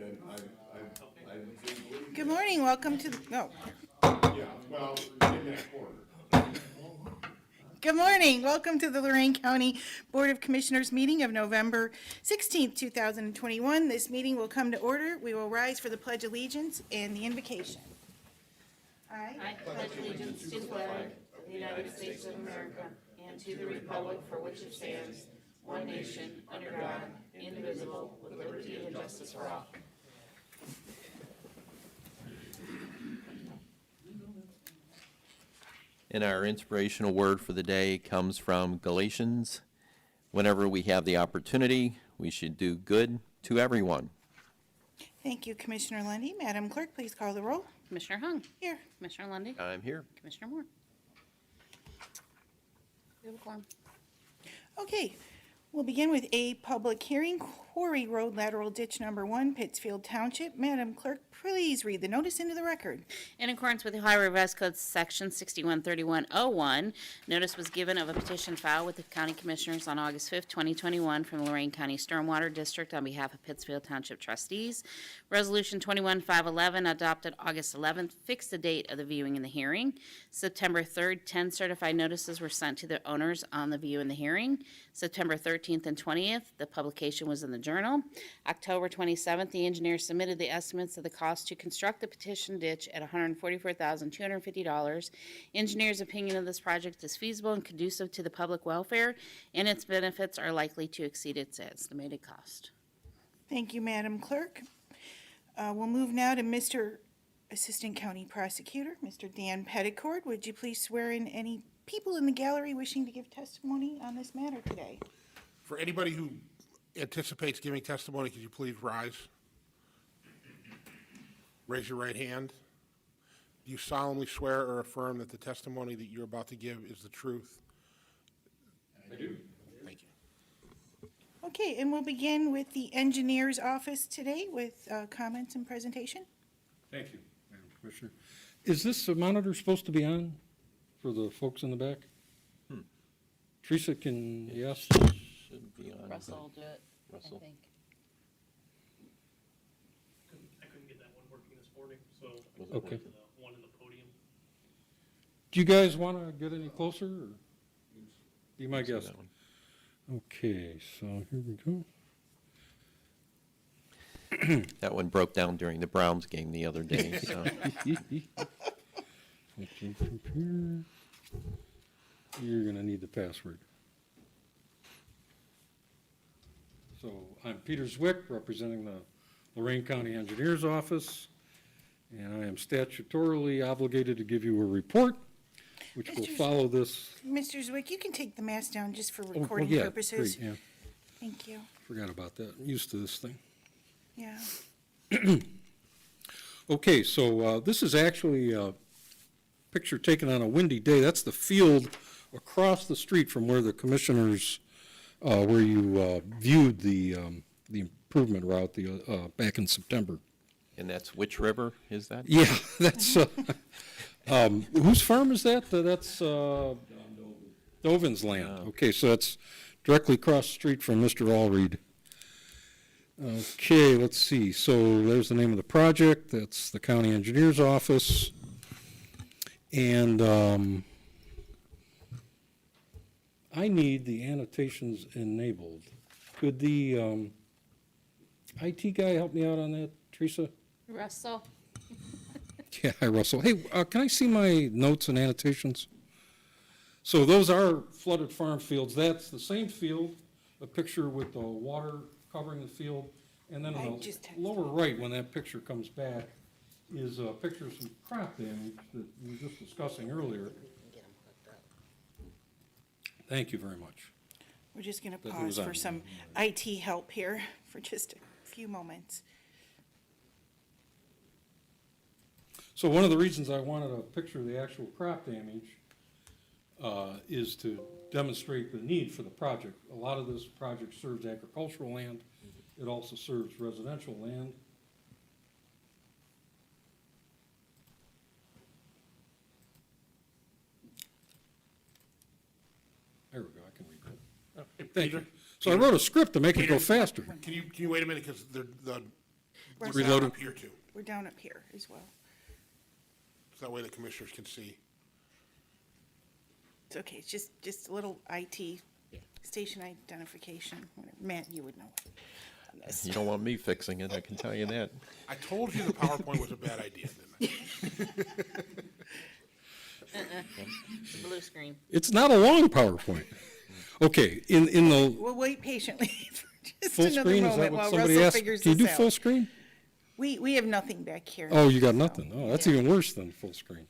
and I believe. Good morning, welcome to, Yeah, well, in that quarter. good morning, welcome to the Lorraine County Board of Commissioners meeting of November 16th, 2021. This meeting will come to order. We will rise for the Pledge of Allegiance and the invocation. I pledge allegiance to the flag of the United States of America and to the republic for which it stands, one nation, under God, indivisible, with liberty and justice for all. And our inspirational word for the day comes from Galatians. Whenever we have the opportunity, we should do good to everyone. Thank you, Commissioner Lundy. Madam Clerk, please call the roll. Commissioner Hung. Here. Commissioner Lundy. I'm here. Commissioner Moore. We have a quorum. Okay, we'll begin with a public hearing, Quarry Road Lateral Ditch Number 1, Pittsfield Township. Madam Clerk, please read the notice into the record. In accordance with Ohio Revised Code Section 613101, notice was given of a petition filed with the County Commissioners on August 5th, 2021 from Lorraine County Stormwater District on behalf of Pittsfield Township trustees. Resolution 21511 adopted August 11th fixed the date of the viewing and the hearing. September 3rd, 10 certified notices were sent to the owners on the view and the hearing. September 13th and 20th, the publication was in the Journal. October 27th, the engineer submitted the estimates of the cost to construct the petition ditch at $144,250. Engineer's opinion of this project is feasible and conducive to the public welfare, and its benefits are likely to exceed its estimated cost. Thank you, Madam Clerk. We'll move now to Mr. Assistant County Prosecutor, Mr. Dan Petticord. Would you please swear in any people in the gallery wishing to give testimony on this matter today? For anybody who anticipates giving testimony, could you please rise? Raise your right hand. Do you solemnly swear or affirm that the testimony that you're about to give is the truth? I do. Thank you. Okay, and we'll begin with the engineer's office today with comments and presentation. Thank you, Madam Commissioner. Is this monitor supposed to be on for the folks in the back? Teresa, can, yes? Should be on. Russell will do it, Russell. I think. I couldn't get that one working this morning, so I was Okay. to the one in the podium. Do you guys want to get any closer, or be my guest? That one. Okay, so here we go. That one broke down during the Browns game the other day, so. You're going to need the password. So I'm Peter Zwick, representing the Lorraine County Engineers Office, and I am statutorily obligated to give you a report, which will Mr. follow this. Mr. Zwick, you can take the mask down just for Oh, recording yeah, purposes. great, yeah, Thank you. forgot about that. I'm used to this thing. Yeah. Okay, so this is actually a picture taken on a windy day. That's the field across the street from where the commissioners, where you viewed the improvement route back in September. And that's which river is that? Yeah, that's, whose farm is that? That's Dovin's land. Okay, so that's directly across the street from Mr. Allreed. Okay, let's see. So there's the name of the project. That's the county engineer's office. And I need the annotations enabled. Could the IT guy help me out on that, Teresa? Russell. Yeah, hi, Russell. Hey, can I see my notes and annotations? So those are flooded farm fields. That's the same field, a picture with the water covering the field. And then I on just the texted. lower right, when that picture comes back, is a picture of some crop damage that we were just discussing earlier. Thank you very much. We're just going to That pause was for on. some IT help here for just a few moments. So one of the reasons I wanted a picture of the actual crop damage is to demonstrate the need for the project. A lot of this project serves agricultural land. It also serves residential land. There we go, I can read that. Thank you. So I wrote a script to make it go faster. Can you wait a minute, because the We're Reload Down it. up here too, We're down up here as well. so that way the commissioners can see. It's okay, it's just a little IT station identification. Matt, you would know on this. You don't want me fixing it, I can tell you that. I told you the PowerPoint was a bad idea, didn't I? It's a blue screen. It's not a long PowerPoint. Okay, in the We'll wait patiently for just full another screen, is that moment what while somebody Russell asked? figures Can you do this full out. screen? We have nothing back here. Oh, you got nothing. Oh, that's even worse than full screen.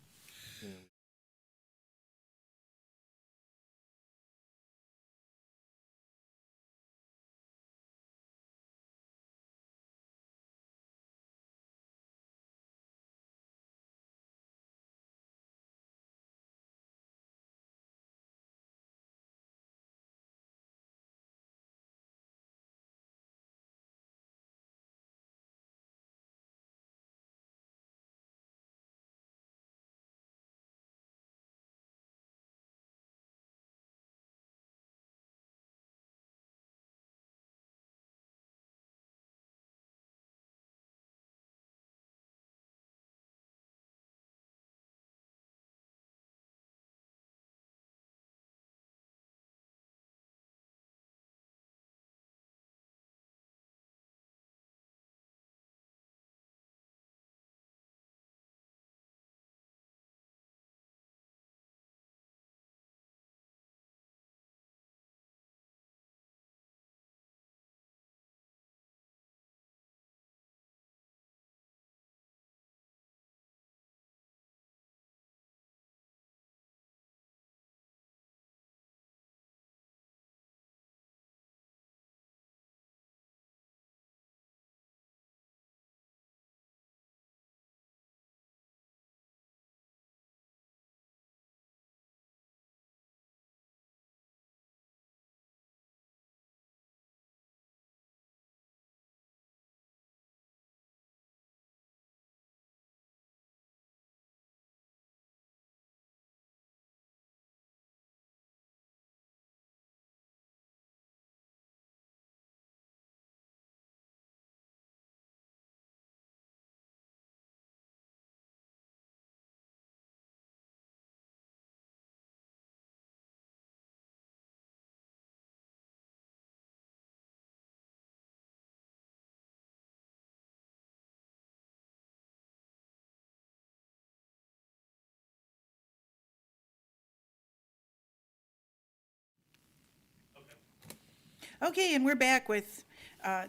Okay, and we're back with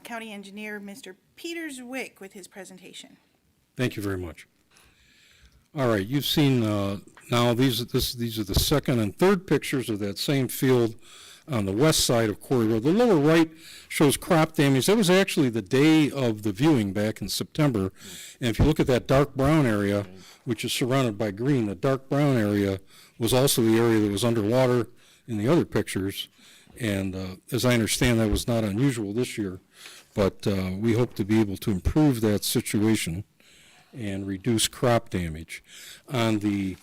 County Engineer, Mr. Peters Wick, with his presentation. Thank you very much. All right, you've seen now these are the second and third pictures of that same field on the west side of Quarry Road. The lower right shows crop damage. That was actually the day of the viewing back in September. And if you look at that dark brown area, which is surrounded by green, the dark brown area was also the area that was underwater in the other pictures. And as I understand, that was not unusual this year. But we hope to be able to improve that situation and reduce crop damage. On the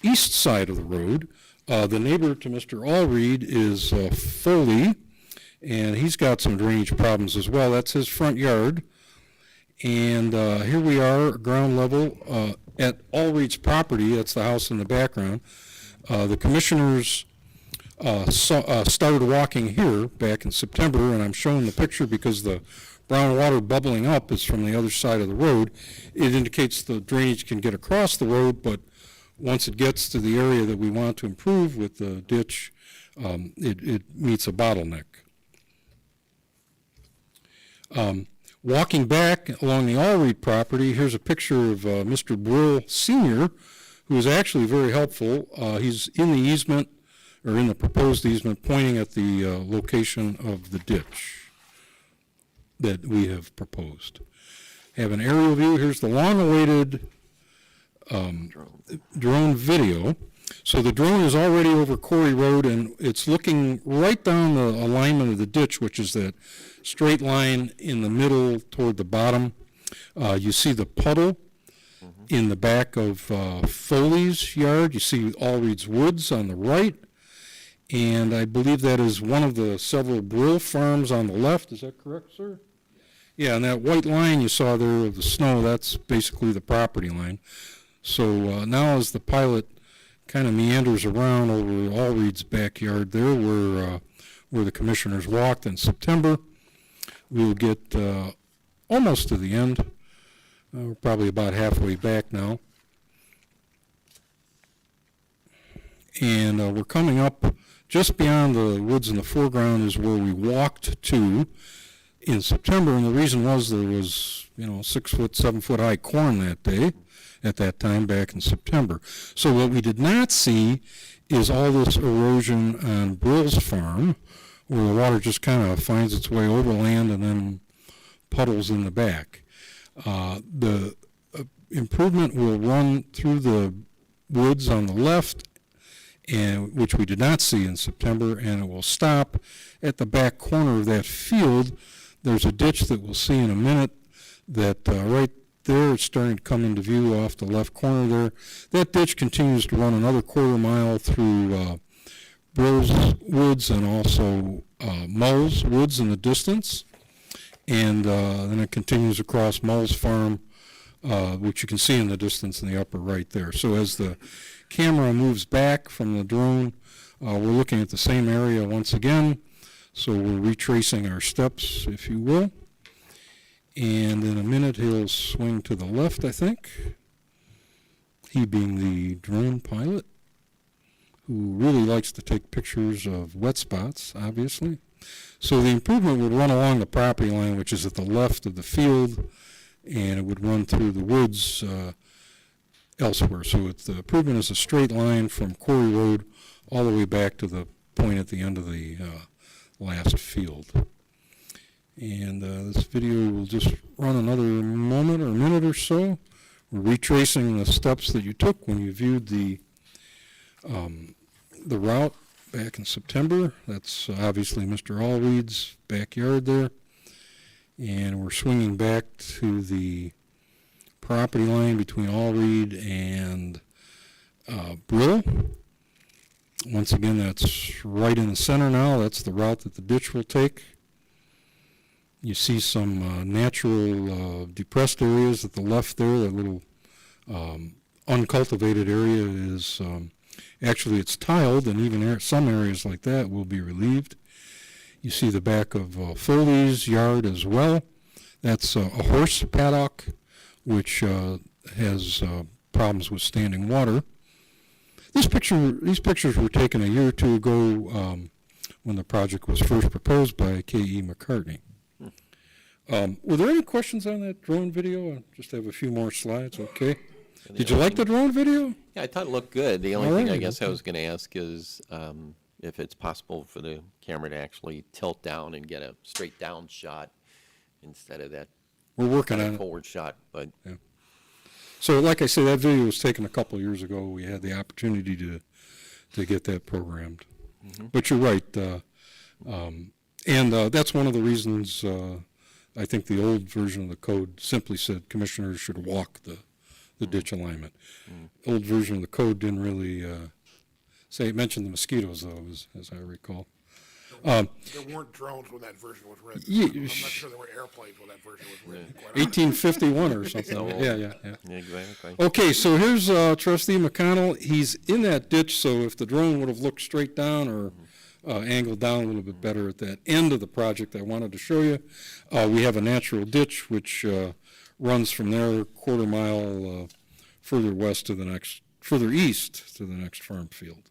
east side of the road, the neighbor to Mr. Allreed is Foley, and he's got some drainage problems as well. That's his front yard. And here we are, ground level, at Allreed's property. That's the house in the background. The commissioners started walking here back in September, and I'm showing the picture because the brown water bubbling up is from the other side of the road. It indicates the drainage can get across the road, but once it gets to the area that we want to improve with the ditch, it meets a bottleneck. Walking back along the Allreed property, here's a picture of Mr. Brill Sr., who is actually very helpful. He's in the easement, or in the proposed easement, pointing at the location of the ditch that we have proposed. Have an aerial view. Here's the long-awaited drone video. So the drone is already over Quarry Road, and it's looking right down the alignment of the ditch, which is that straight line in the middle toward the bottom. You see the puddle in the back of Foley's yard. You see Allreed's Woods on the right. And I believe that is one of the several Brill farms on the left. Is that correct, sir? Yeah, and that white line you saw there of the snow, that's basically the property line. So now as the pilot kind of meanders around over Allreed's backyard there where the commissioners walked in September, we'll get almost to the end. We're probably about halfway back now. And we're coming up just beyond the woods in the foreground is where we walked to in September, and the reason was there was, 6 foot, 7 foot high corn that day, at that time back in September. So what we did not see is all this erosion on Brill's farm, where the water just kind of finds its way overland and then puddles in the back. The improvement will run through the woods on the left, and which we did not see in September, and it will stop at the back corner of that field. There's a ditch that we'll see in a minute that right there it's starting to come into view off the left corner there. That ditch continues to run another quarter mile through Brill's Woods and also Mull's Woods in the distance. And then it continues across Mull's Farm, which you can see in the distance in the upper right there. So as the camera moves back from the drone, we're looking at the same area once again. So we're retracing our steps, if you will. And in a minute, he'll swing to the left, I think. He being the drone pilot, who really likes to take pictures of wet spots, obviously. So the improvement would run along the property line, which is at the left of the field, and it would run through the woods elsewhere. So the improvement is a straight line from Quarry Road all the way back to the point at the end of the last field. And this video will just run another moment or minute or so. We're retracing the steps that you took when you viewed the route back in September. That's obviously Mr. Allreed's backyard there. And we're swinging back to the property line between Allreed and Brill. Once again, that's right in the center now. That's the route that the ditch will take. You see some natural depressed areas at the left there. That little uncultivated area is actually it's tiled, and even some areas like that will be relieved. You see the back of Foley's yard as well. That's a horse paddock, which has problems with standing water. These pictures were taken a year or two ago when the project was first proposed by K.E. McCartney. Were there any questions on that drone video? I just have a few more slides, okay. Did you like the drone video? Yeah, I thought it looked good. The only All thing I right, guess I okay. was going to ask is if it's possible for the camera to actually tilt down and get a straight down shot instead of that We're working on it. forward shot. But So like I say, that video was taken a couple years ago. We had the opportunity to get that programmed. But you're right. And that's one of the reasons I think the old version of the code simply said commissioners should walk the ditch alignment. Old version of the code didn't really say, it mentioned the mosquitoes, though, as I recall. There weren't drones when that version was written. Yeah, I'm not sure there were airplanes when that version was written. quite honestly. 1851 or something. Yeah. exactly. Okay, so here's Trustee McConnell. He's in that ditch, so if the drone would have looked straight down or angled down a little bit better at that end of the project I wanted to show you, we have a natural ditch which runs from there a quarter mile further east to the next farm field.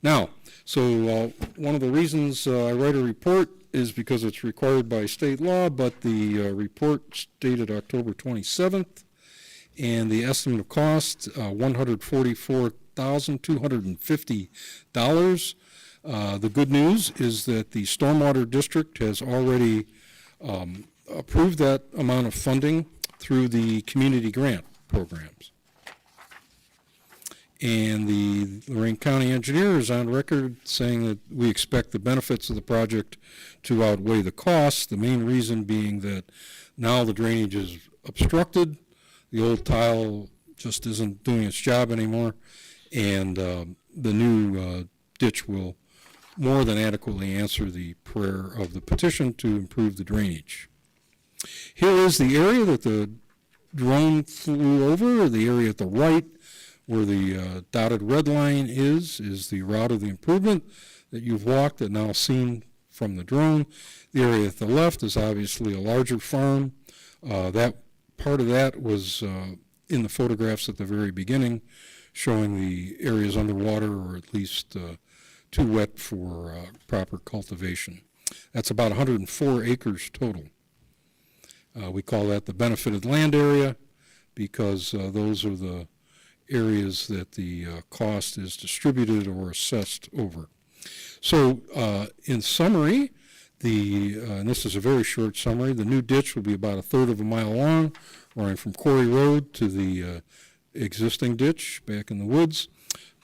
Now, so one of the reasons I write a report is because it's required by state law, but the report dated October 27th, and the estimate of cost, $144,250. The good news is that the Stormwater District has already approved that amount of funding through the community grant programs. And the Lorraine County engineer is on record saying that we expect the benefits of the project to outweigh the costs, the main reason being that now the drainage is obstructed, the old tile just isn't doing its job anymore, and the new ditch will more than adequately answer the prayer of the petition to improve the drainage. Here is the area that the drone flew over. The area at the right where the dotted red line is the route of the improvement that you've walked and now seen from the drone. The area at the left is obviously a larger farm. That part of that was in the photographs at the very beginning, showing the areas underwater or at least too wet for proper cultivation. That's about 104 acres total. We call that the benefited land area because those are the areas that the cost is distributed or assessed over. So in summary, and this is a very short summary, the new ditch will be about 1/3 of a mile long, running from Quarry Road to the existing ditch back in the woods.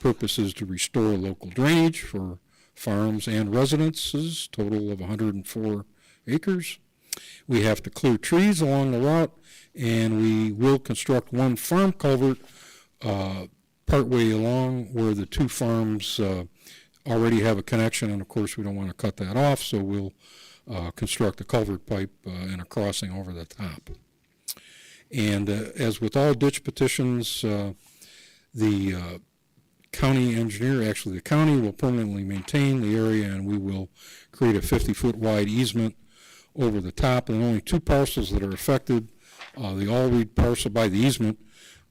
Purpose is to restore local drainage for farms and residences, total of 104 acres. We have to clear trees along the route, and we will construct one farm culvert partway along where the two farms already have a connection, and of course we don't want to cut that off, so we'll construct a culvert pipe and a crossing over the top. And as with all ditch petitions, the county engineer, actually the county, will permanently maintain the area, and we will create a 50-foot wide easement over the top. And only two parcels that are affected, the Allreed parcel by the easement,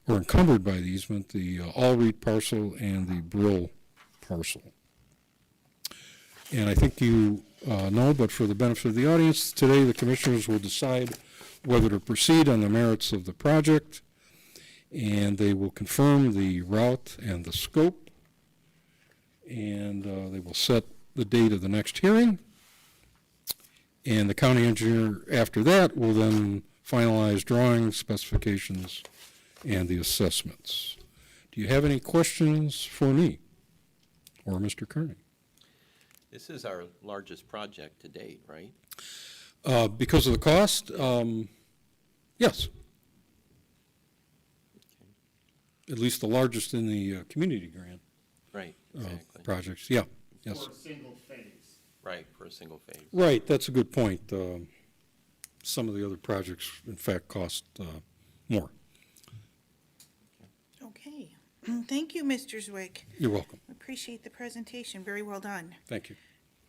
or encumbered by the easement, the Allreed parcel and the Brill parcel. And I think you know, but for the benefit of the audience, today the commissioners will decide whether to proceed on the merits of the project, and they will confirm the route and the scope, and they will set the date of the next hearing, and the county engineer after that will then finalize drawings, specifications, and the assessments. Do you have any questions for me or Mr. Kearney? This is our largest project to date, right? Because of the cost, yes. At least the largest in the community grant Right, exactly. projects, yeah, yes. For a single phase. Right, for a single phase. Right, that's a good point. Some of the other projects, in fact, cost more. Okay. Thank you, Mr. Zwick. You're welcome. Appreciate the presentation. Very well done. Thank you.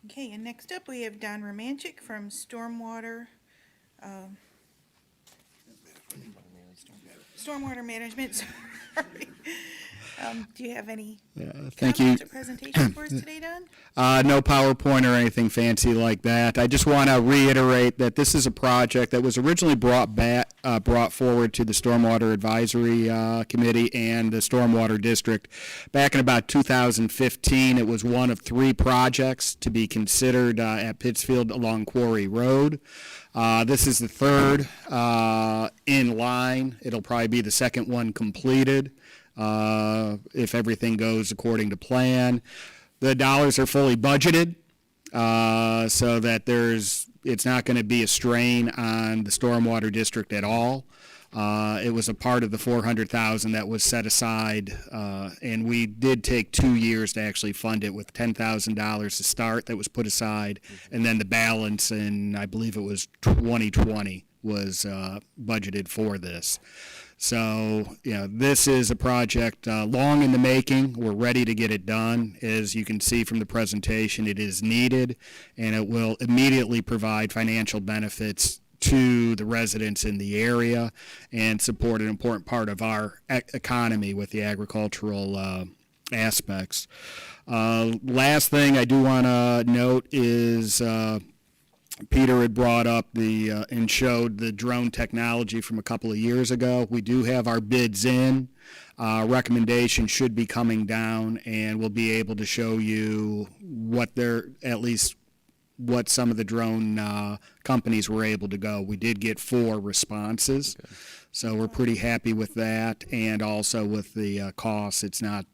Okay, and next up, we have Don Romanchik from Stormwater Management. Sorry. Do you have any Thank you. comments or presentation for us today, Don? No PowerPoint or anything fancy like that. I just want to reiterate that this is a project that was originally brought forward to the Stormwater Advisory Committee and the Stormwater District back in about 2015. It was one of 3 projects to be considered at Pittsfield along Quarry Road. This is the 3rd in line. It'll probably be the 2nd one completed. If everything goes according to plan. The dollars are fully budgeted, so that it's not going to be a strain on the Stormwater District at all. It was a part of the $400,000 that was set aside, and we did take 2 years to actually fund it with $10,000 to start that was put aside, and then the balance in, I believe it was 2020, was budgeted for this. So, this is a project long in the making. We're ready to get it done. As you can see from the presentation, it is needed, and it will immediately provide financial benefits to the residents in the area and support an important part of our economy with the agricultural aspects. Last thing I do want to note is Peter had brought up and showed the drone technology from a couple of years ago. We do have our bids in. Recommendation should be coming down, and we'll be able to show you what some of the drone companies were able to go. We did get 4 responses, so we're pretty happy with that, and also with the costs. It's not.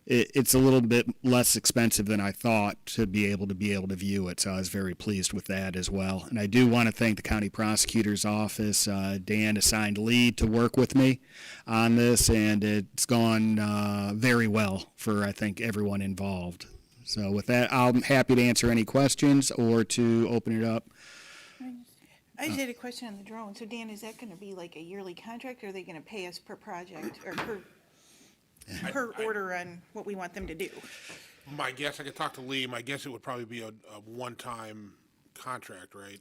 It's a little bit less expensive than I thought to be able to view it, so I was very pleased with that as well. And I do want to thank the County Prosecutor's Office. Dan assigned lead to work with me on this, and it's gone very well for, I think, everyone involved. So with that, I'm happy to answer any questions or to open it up. I just had a question on the drone. So Dan, is that gonna be like a yearly contract, or are they gonna pay us per project, or per order on what we want them to do? My guess, I could talk to Lee, my guess it would probably be a one-time contract, right?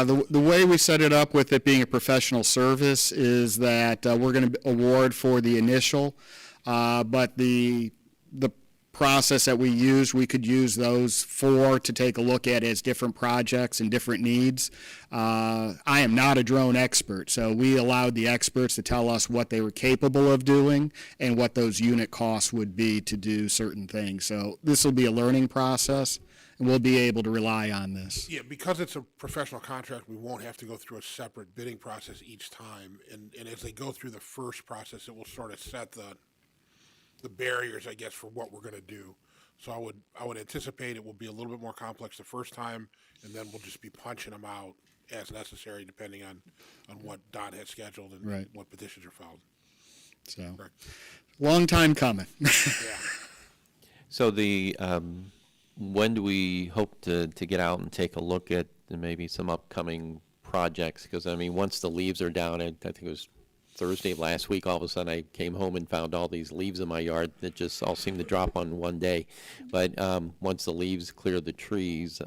The way we set it up with it being a professional service is that we're going to award for the initial, but the process that we use, we could use those four to take a look at as different projects and different needs. I am not a drone expert, so we allowed the experts to tell us what they were capable of doing and what those unit costs would be to do certain things. So this will be a learning process, and we'll be able to rely on this. Yeah, because it's a professional contract, we won't have to go through a separate bidding process each time. And as they go through the first process, it will sort of set the barriers, I guess, for what we're gonna do. So I would anticipate it will be a little bit more complex the first time, and then we'll just be punching them out as necessary, depending on what Don has scheduled and Right. what petitions are filed. So, Correct. long time coming. Yeah. So when do we hope to get out and take a look at maybe some upcoming projects? Because, I mean, once the leaves are down, I think it was Thursday of last week, all of a sudden I came home and found all these leaves in my yard that just all seemed to drop on one day. But once the leaves clear the trees,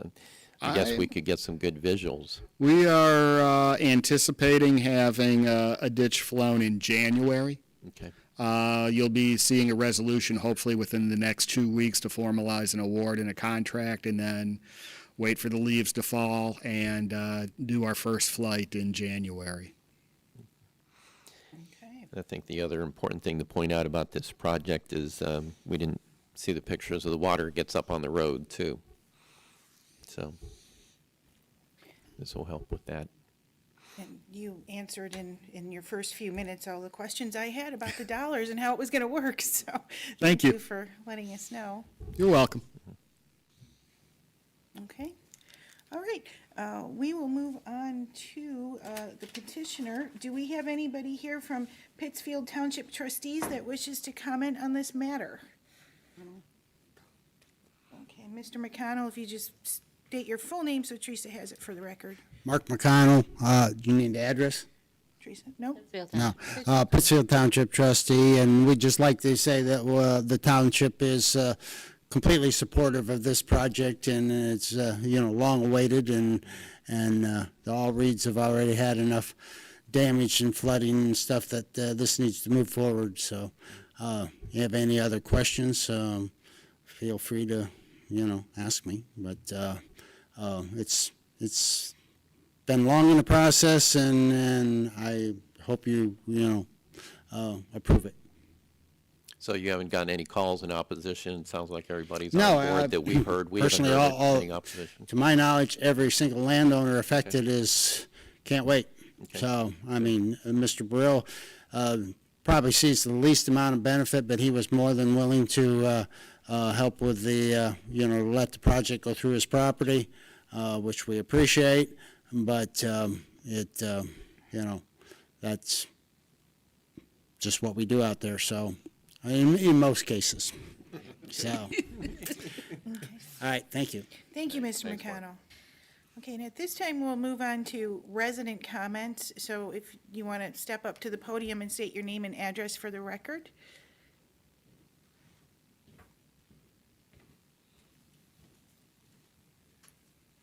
I guess we could get some good visuals. We are anticipating having a ditch flown in January. Okay. You'll be seeing a resolution hopefully within the next 2 weeks to formalize an award and a contract, and then wait for the leaves to fall and do our first flight in January. Okay. I think the other important thing to point out about this project is we didn't see the pictures of the water. It gets up on the road too. So this will help with that. And you answered in your first few minutes all the questions I had about the dollars and how it was gonna work, so. Thank you. for letting us know. You're welcome. Okay. All right. We will move on to the petitioner. Do we have anybody here from Pittsfield Township trustees that wishes to comment on this matter? Okay, Mr. McConnell, if you just state your full name so Teresa has it for the record. Mark McConnell, do you need the address? Teresa, no? No. Pittsfield Township trustee, and we'd just like to say that the township is completely supportive of this project, and it's, long awaited, and the All Reeds have already had enough damage and flooding and stuff that this needs to move forward. So, you have any other questions, feel free to, ask me. But it's been long in the process, and I hope you approve it. So you haven't gotten any calls in opposition? It sounds like everybody's No, on board that we've heard. We haven't personally, heard any opposition. To my knowledge, every single landowner affected can't wait. Okay. So, I mean, Mr. Brill probably sees the least amount of benefit, but he was more than willing to help with the, let the project go through his property, which we appreciate. But that's just what we do out there. So, in most cases. So, all right, thank you. Thank you, Mr. McConnell. Okay, and at this time, we'll move on to resident comments. So if you want to step up to the podium and state your name and address for the record.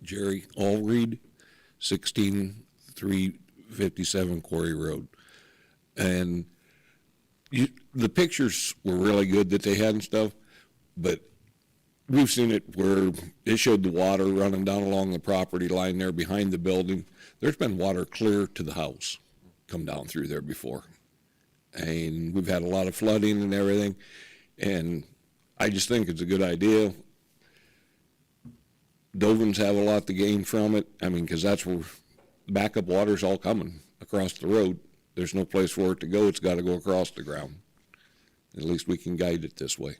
Jerry Allreed, 16357 Quarry Road. And the pictures were really good that they had and stuff, but we've seen it where it showed the water running down along the property line there behind the building. There's been water clear to the house come down through there before. And we've had a lot of flooding and everything, and I just think it's a good idea. Dovans have a lot to gain from it. I mean, because that's where backup water's all coming across the road. There's no place for it to go. It's got to go across the ground. At least we can guide it this way.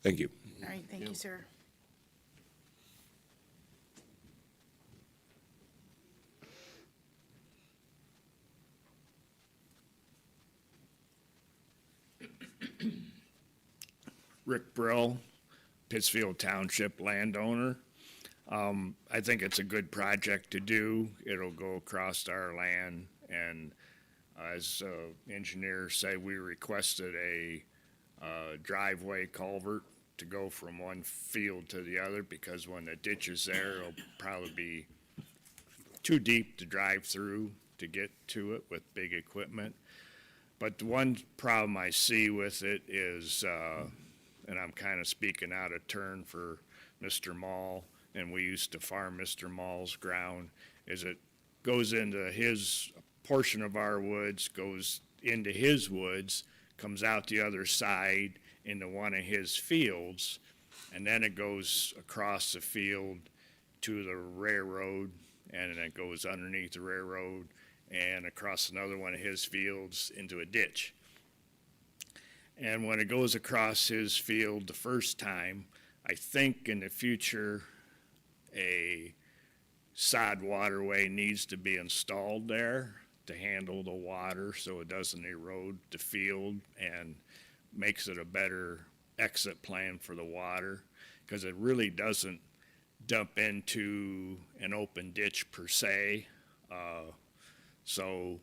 Thank you. All right, thank you, sir. Rick Brill, Pittsfield Township landowner. I think it's a good project to do. It'll go across our land, and as engineers say, we requested a driveway culvert to go from one field to the other, because when the ditch is there, it'll probably be too deep to drive through to get to it with big equipment. But the one problem I see with it is, and I'm kind of speaking out of turn for Mr. Mall, and we used to farm Mr. Mall's ground, is it goes into his portion of our woods, goes into his woods, comes out the other side into one of his fields, and then it goes across the field to the railroad, and then it goes underneath the railroad and across another one of his fields into a ditch. And when it goes across his field the first time, I think in the future, a sod waterway needs to be installed there to handle the water so it doesn't erode the field and makes it a better exit plan for the water, because it really doesn't dump into an open ditch per se. So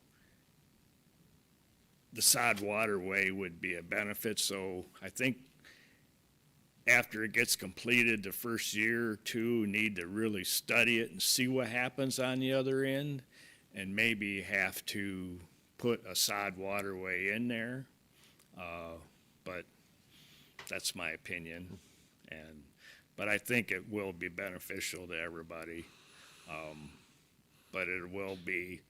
the sod waterway would be a benefit. So I think after it gets completed, the first year or two, need to really study it and see what happens on the other end, and maybe have to put a sod waterway in there. But that's my opinion. But I think it will be beneficial to everybody. But it will be,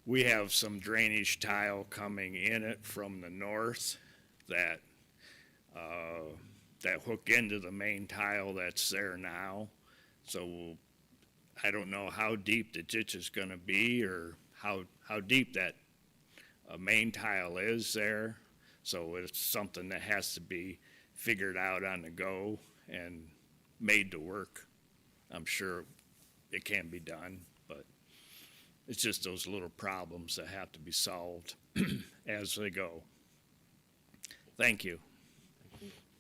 we have some drainage tile coming in it from the north that hook into the main tile that's there now. So I don't know how deep the ditch is gonna be, or how deep that main tile is there. So it's something that has to be figured out on the go and made to work. I'm sure it can be done, but it's just those little problems that have to be solved as they go. Thank you.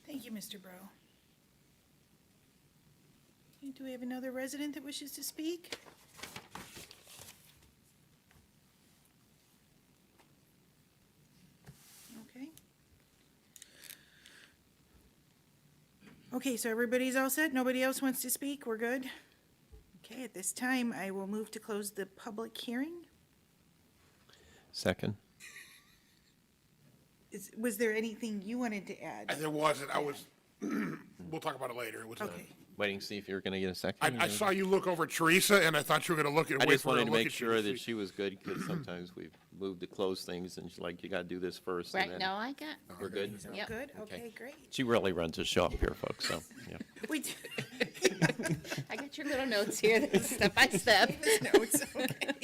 Thank you, Mr. Bro. Okay, do we have another resident that wishes to speak? Okay. Okay, so everybody's all set? Nobody else wants to speak? We're good? Okay, at this time, I will move to close the public hearing. Second. Was there anything you wanted to add? And there wasn't, we'll talk about it later. It was, Okay. Waiting to see if you were going to get a second. I saw you look over at Teresa, and I thought you were gonna look and I wait just for her to wanted to look make at you sure to that see. she was good, because sometimes we've moved to close things, and she's like, you got to do this first. and Right, then no, I got, We're good? All Yep. good? Okay. Okay, great. She really runs the show up here, folks, so, yeah. We do. I got your little notes here, that's step by step. Notes, okay.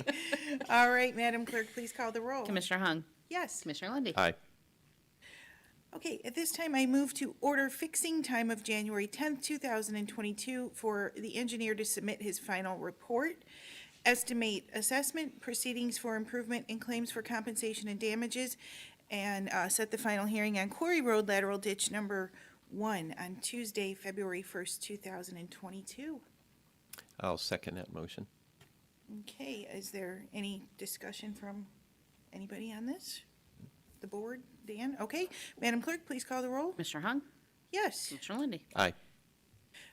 All right, Madam Clerk, please call the roll. Commissioner Hung, Yes. Commissioner Lundy. Aye. Okay, at this time, I move to order fixing time of January 10th, 2022 for the engineer to submit his final report, estimate assessment, proceedings for improvement, and claims for compensation and damages, and set the final hearing on Quarry Road Lateral Ditch Number 1 on Tuesday, February 1st, 2022. I'll second that motion. Okay, is there any discussion from anybody on this? The board? Dan? Okay. Madam Clerk, please call the roll. Commissioner Hung, Yes. Commissioner Lundy. Aye.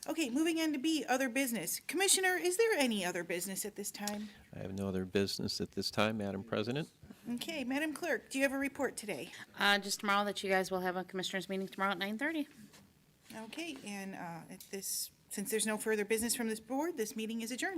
Okay, moving on to B, other business. Commissioner, is there any other business at this time? I have no other business at this time, Madam President. Okay, Madam Clerk, do you have a report today? Just tomorrow, that you guys will have a commissioners meeting tomorrow at 9:30. Okay, and since there's no further business from this board, this meeting is adjourned.